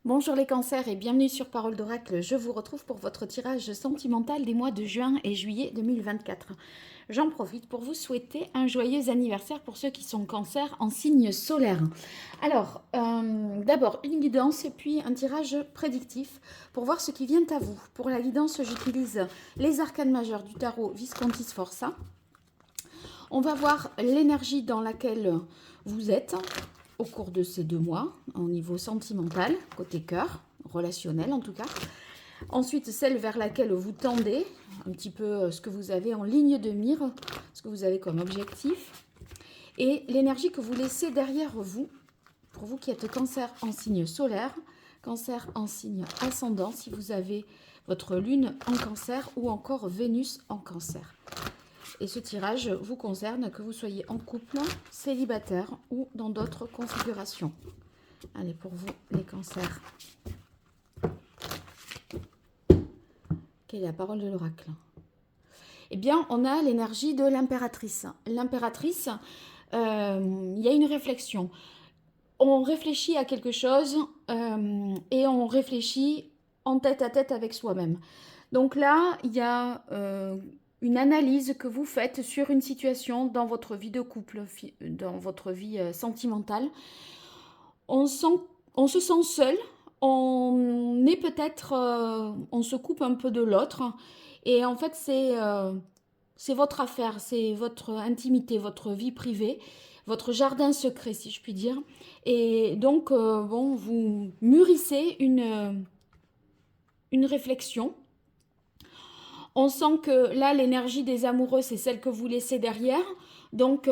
Bonjour les cancers et bienvenue sur Parole d'Oracle. Je vous retrouve pour votre tirage sentimental des mois de juin et juillet 2024. J'en profite pour vous souhaiter un joyeux anniversaire pour ceux qui sont cancers en signe solaire. Alors, d'abord une guidance et puis un tirage prédictif pour voir ce qui vient à vous. Pour la guidance, j'utilise les arcanes majeurs du tarot Visconti Sforza. On va voir l'énergie dans laquelle vous êtes au cours de ces 2 mois, au niveau sentimental, côté cœur, relationnel en tout cas. Ensuite, celle vers laquelle vous tendez, un petit peu ce que vous avez en ligne de mire, ce que vous avez comme objectif. Et l'énergie que vous laissez derrière vous, pour vous qui êtes cancer en signe solaire, cancer en signe ascendant, si vous avez votre lune en cancer ou encore Vénus en cancer. Et ce tirage vous concerne que vous soyez en couple, célibataire ou dans d'autres configurations. Allez, pour vous, les cancers. Quelle est la parole de l'oracle? Eh bien, on a l'énergie de l'impératrice. L'impératrice, il y a une réflexion. On réfléchit à quelque chose et on réfléchit en tête à tête avec soi-même. Donc là, il y a une analyse que vous faites sur une situation dans votre vie de couple, dans votre vie sentimentale. On se sent seul, on est peut-être, on se coupe un peu de l'autre. Et en fait, c'est votre affaire, c'est votre intimité, votre vie privée, votre jardin secret, si je puis dire. Et donc, bon, vous mûrissez une réflexion. On sent que là, l'énergie des amoureux, c'est celle que vous laissez derrière. Donc,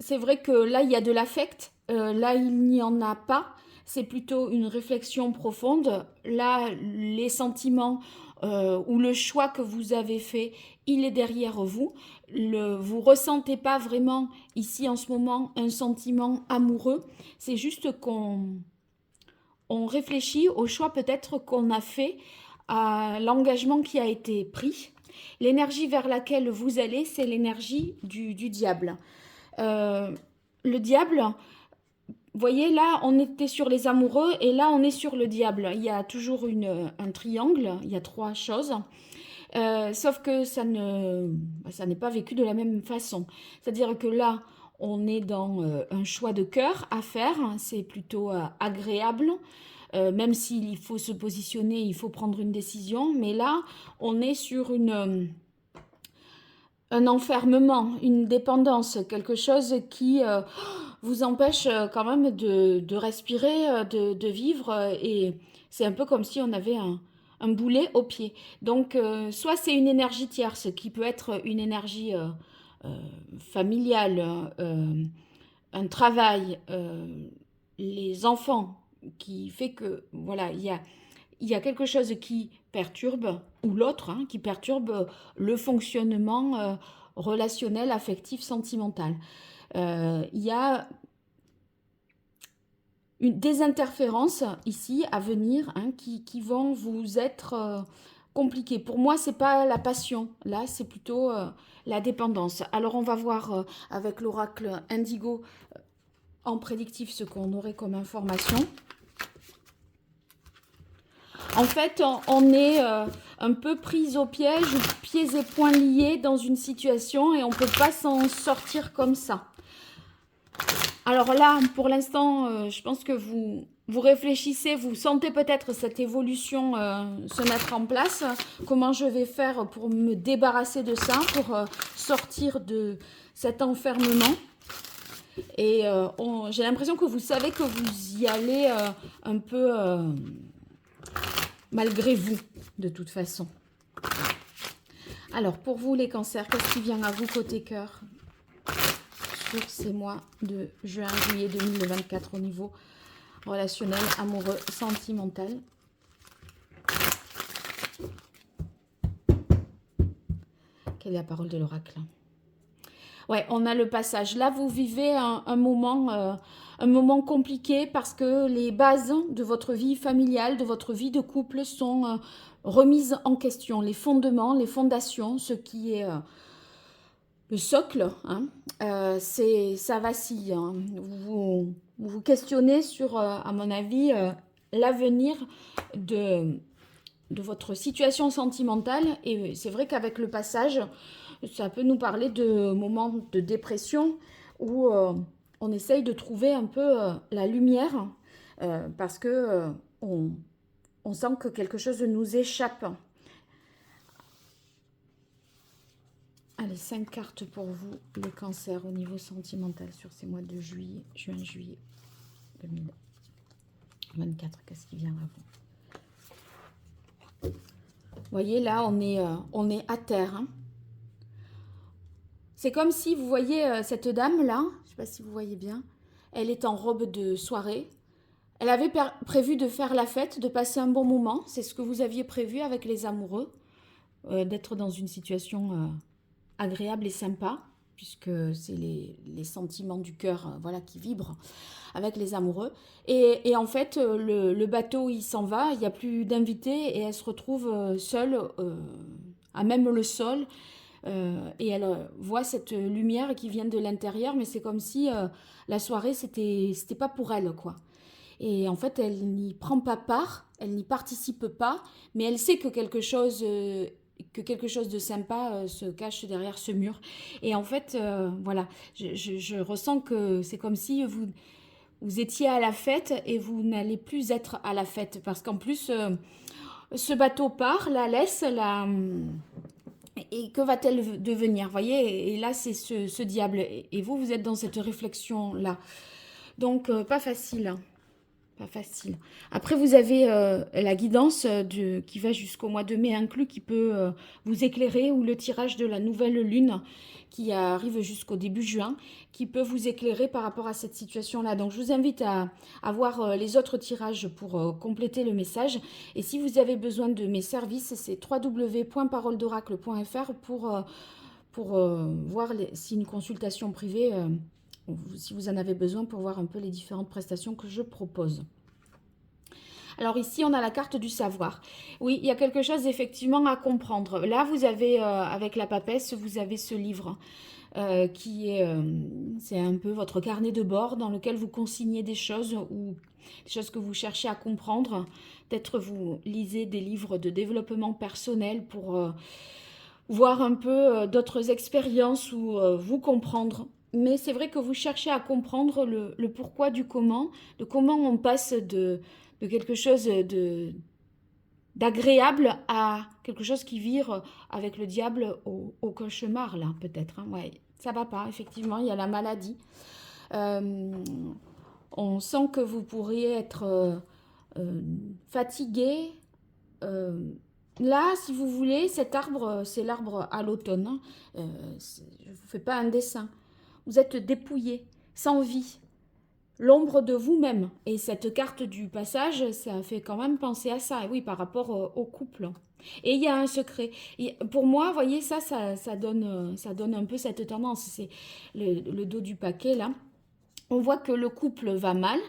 c'est vrai que là, il y a de l'affect. Là, il n'y en a pas. C'est plutôt une réflexion profonde. Là, les sentiments ou le choix que vous avez fait, il est derrière vous. Vous ressentez pas vraiment ici en ce moment un sentiment amoureux. C'est juste qu'on réfléchit au choix peut-être qu'on a fait, à l'engagement qui a été pris. L'énergie vers laquelle vous allez, c'est l'énergie du diable. Euh, le diable, vous voyez, là, on était sur les amoureux et là, on est sur le diable. Il y a toujours un triangle, il y a 3 choses. Sauf que ça n'est pas vécu de la même façon. C'est-à-dire que là, on est dans un choix de cœur à faire, c'est plutôt agréable. Même s'il faut se positionner, il faut prendre une décision. Mais là, on est sur un enfermement, une dépendance, quelque chose qui vous empêche quand même de respirer, de vivre. Et c'est un peu comme si on avait un boulet au pied. Donc, soit c'est une énergie tierce qui peut être une énergie euh, familiale, un travail, les enfants, qui fait que, voilà, il y a quelque chose qui perturbe, ou l'autre, hein, qui perturbe le fonctionnement relationnel, affectif, sentimental. Il y a des interférences ici à venir, hein, qui vont vous être compliquées. Pour moi, c'est pas la passion, là, c'est plutôt la dépendance. Alors, on va voir avec l'oracle Indigo en prédictif ce qu'on aurait comme information. En fait, on est un peu pris au piège, pieds et poings liés dans une situation et on ne peut pas s'en sortir comme ça. Alors là, pour l'instant, je pense que vous réfléchissez, vous sentez peut-être cette évolution se mettre en place. Comment je vais faire pour me débarrasser de ça, pour sortir de cet enfermement. Et j'ai l'impression que vous savez que vous y allez un peu malgré vous, de toute façon. Alors, pour vous, les cancers, qu'est-ce qui vient à vous côté cœur sur ces mois de juin, juillet 2024 au niveau relationnel, amoureux, sentimental? Quelle est la parole de l'oracle? Ouais, on a le passage. Là, vous vivez un moment compliqué parce que les bases de votre vie familiale, de votre vie de couple sont remises en question. Les fondements, les fondations, ce qui est le socle, hein, ça vacille. Hein. Vous questionnez sur, à mon avis, l'avenir de votre situation sentimentale. Et c'est vrai qu'avec le passage, ça peut nous parler de moments de dépression où on essaye de trouver un peu la lumière parce que on sent que quelque chose nous échappe. Allez, 5 cartes pour vous, les cancers au niveau sentimental sur ces mois de juin, juillet 2024. Qu'est-ce qui vient à vous? Vous voyez, là, on est à terre. Hein. C'est comme si, vous voyez cette dame-là, je ne sais pas si vous voyez bien, elle est en robe de soirée. Elle avait prévu de faire la fête, de passer un bon moment. C'est ce que vous aviez prévu avec les amoureux, d'être dans une situation agréable et sympa, puisque c'est les sentiments du cœur voilà, qui vibrent avec les amoureux. Et en fait, le bateau, il s'en va, il n'y a plus d'invités, et elle se retrouve seule, à même le sol, et elle voit cette lumière qui vient de l'intérieur, mais c'est comme si la soirée, c'était pas pour elle, quoi. Et en fait, elle n'y prend pas part, elle n'y participe pas, mais elle sait que quelque chose de sympa se cache derrière ce mur. Et en fait, voilà, je ressens que c'est comme si vous étiez à la fête et vous n'allez plus être à la fête. Parce qu'en plus, ce bateau part, la laisse, et que va-t-elle devenir, voyez? Et là, c'est ce diable. Et vous, vous êtes dans cette réflexion-là. Donc, pas facile. Pas facile. Après, vous avez la guidance qui va jusqu'au mois de mai inclus, qui peut vous éclairer, ou le tirage de la nouvelle lune qui arrive jusqu'au début juin, qui peut vous éclairer par rapport à cette situation-là. Donc, je vous invite à voir les autres tirages pour compléter le message. Et si vous avez besoin de mes services, c'est www.paroledoracle.fr pour voir si une consultation privée... si vous en avez besoin pour voir un peu les différentes prestations que je propose. Alors ici, on a la carte du savoir. Oui, il y a quelque chose effectivement à comprendre. Là, vous avez, avec la papesse, vous avez ce livre qui est, c'est un peu votre carnet de bord dans lequel vous consignez des choses ou des choses que vous cherchez à comprendre. Peut-être vous lisez des livres de développement personnel pour voir un peu d'autres expériences ou vous comprendre. Mais c'est vrai que vous cherchez à comprendre le pourquoi du comment, de comment on passe de quelque chose d'agréable à quelque chose qui vire avec le diable au cauchemar, là, peut-être. Hein. Ouais, ça va pas, effectivement, il y a la maladie. On sent que vous pourriez être fatigué. Là, si vous voulez, cet arbre, c'est l'arbre à l'automne. Hein. Je ne vous fais pas un dessin. Vous êtes dépouillé, sans vie, l'ombre de vous-même. Et cette carte du passage, ça fait quand même penser à ça, et oui, par rapport au couple. Et il y a un secret. Et pour moi, vous voyez, ça donne un peu cette tendance. C'est le dos du paquet, là. On voit que le couple va mal,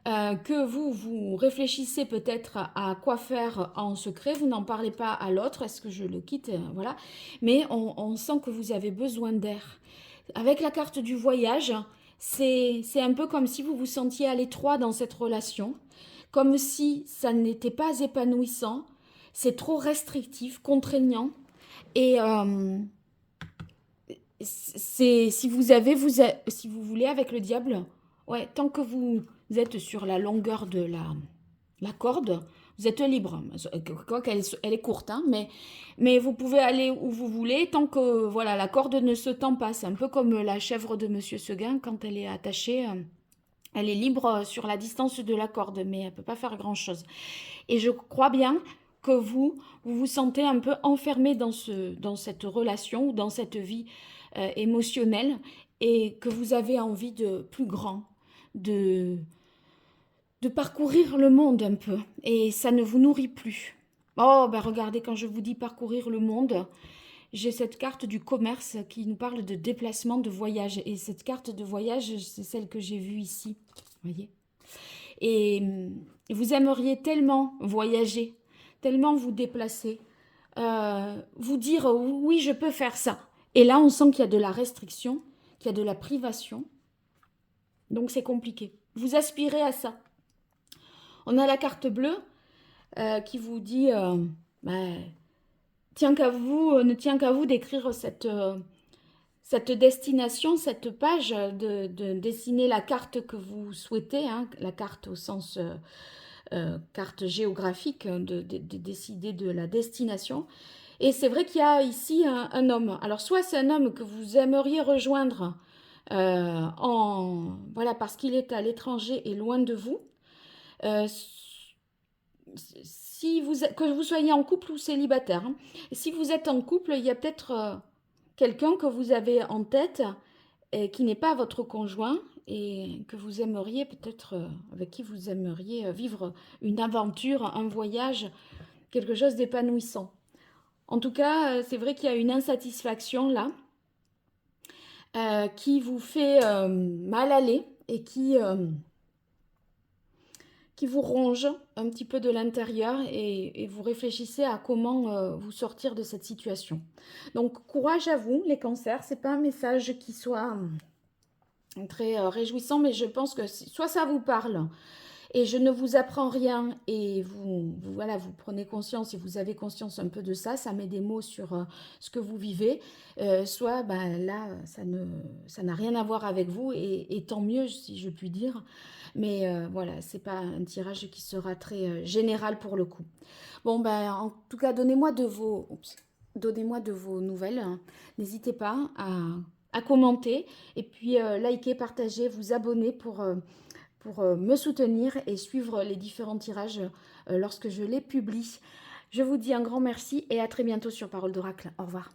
que vous réfléchissez peut-être à quoi faire en secret, vous n'en parlez pas à l'autre, est-ce que je le quitte, voilà. Mais on sent que vous avez besoin d'air. Avec la carte du voyage, c'est un peu comme si vous vous sentiez à l'étroit dans cette relation, comme si ça n'était pas épanouissant, c'est trop restrictif, contraignant. Et si vous voulez, avec le diable, ouais, tant que vous êtes sur la longueur de la corde, vous êtes libre. Quoi qu'elle elle est courte, hein, mais vous pouvez aller où vous voulez tant que voilà, la corde ne se tend pas. C'est un peu comme la chèvre de Monsieur Seguin, quand elle est attachée, elle est libre sur la distance de la corde, mais elle ne peut pas faire grand-chose. Et je crois bien que vous sentez un peu enfermé dans cette relation, dans cette vie émotionnelle, et que vous avez envie de plus grand, de parcourir le monde un peu, et ça ne vous nourrit plus. Oh, ben regardez, quand je vous dis parcourir le monde, j'ai cette carte du commerce qui nous parle de déplacement, de voyage, et cette carte de voyage, c'est celle que j'ai vue ici, voyez. Et vous aimeriez tellement voyager, tellement vous déplacer, vous dire oui, je peux faire ça. Et là, on sent qu'il y a de la restriction, qu'il y a de la privation, donc c'est compliqué. Vous aspirez à ça. On a la carte bleue qui vous dit, bah, ne tient qu'à vous d'écrire cette destination, cette page, de dessiner la carte que vous souhaitez, hein, la carte au sens carte géographique, de décider de la destination. Et c'est vrai qu'il y a ici un homme. Alors soit c'est un homme que vous aimeriez rejoindre voilà, parce qu'il est à l'étranger et loin de vous. Euh, si vous, que vous soyez en couple ou célibataire, hein. Si vous êtes en couple, il y a peut-être quelqu'un que vous avez en tête et qui n'est pas votre conjoint et que vous aimeriez peut-être, avec qui vous aimeriez vivre une aventure, un voyage, quelque chose d'épanouissant. En tout cas, c'est vrai qu'il y a une insatisfaction là qui vous fait mal aller et qui vous ronge un petit peu de l'intérieur et vous réfléchissez à comment vous sortir de cette situation. Donc courage à vous les cancers, c'est pas un message qui soit très réjouissant, mais je pense que soit ça vous parle et je ne vous apprends rien et voilà, vous prenez conscience et vous avez conscience un peu de ça, ça met des mots sur ce que vous vivez, soit ben, là, ça n'a rien à voir avec vous et tant mieux si je puis dire, mais voilà, c'est pas un tirage qui sera très général pour le coup. Bon, ben, en tout cas, donnez-moi de vos nouvelles, hein. N'hésitez pas à commenter et puis liker, partager, vous abonner pour me soutenir et suivre les différents tirages lorsque je les publie. Je vous dis un grand merci et à très bientôt sur Parole d'Oracle. Au revoir.